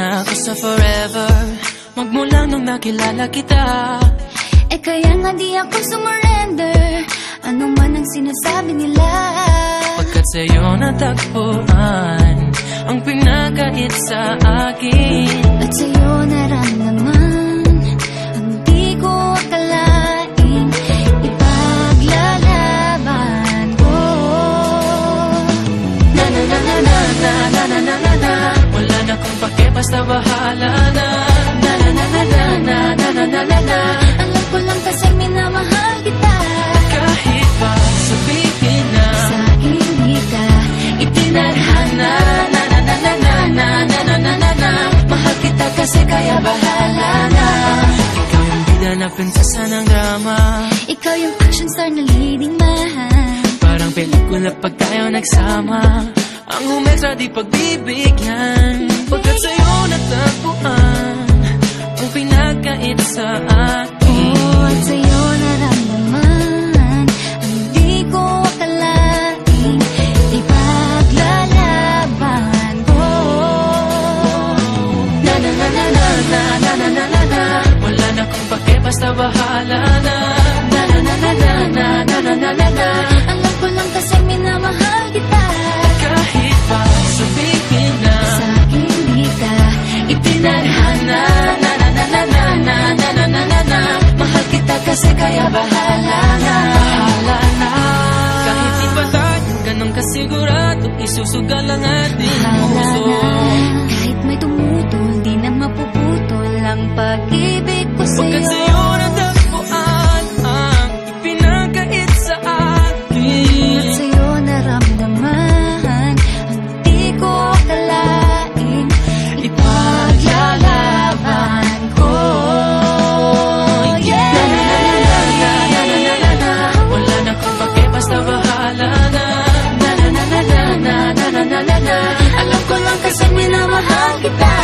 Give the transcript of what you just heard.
na ako sa forever, magmula nung nakilala kita. Eh kaya nga di ako sumurrender, ano man ang sinasabi nila. Pagkat sa'yo natagpuan ang pinagkait sa akin, at sa'yo naramdaman ang di ko akalaing ipaglalaban ko. Na na na na na na na na na na na. Wala na kung pake, basta bahala na. Na na na na na na na na na na na. Alam ko lang kasi minamahal kita, kahit pa sabihin na sa hindi ka itinadhana. Na na na na na na na na na na na. Mahal kita kasi kaya bahala na. Ikaw yung bida na prinsesa ng drama, ikaw yung action star na leading man. parang pelikula pag tayo nagsama, ang umextra di pagbibigyan. Pagkat sa'yo natagpuan ang pinagkait sa akin, At sa'yo naramdaman ang di ko akalaing ipaglalaban ko. na na na na na na na na na na na. Wala na kung pake, basta bahala na. Na na na na na na na na na na na. Alam ko lang kasi minamahal kita, Kahit pa sabihin na sa hindi ka itinadhana. Na na na na na na na na na na na. Mahal kita kasi kaya bahala na. Bahala na. Kahit di pa tayo ganun kasigurado, isusugal ang ating bahala puso. na. Kahit may tumutol, di na mapuputol ang pag-ibig ko Pagkat sa'yo. sa'yo natagpuan ang ipinagkait sa akin, At sa'yo naramdaman ang di ko akalaing ipaglalaban ko. Yeah! na na na na na na na na. Wala na kung pake, basta bahala na. Na na na na na na na na na na. Alam ko lang kasi minamahal kita,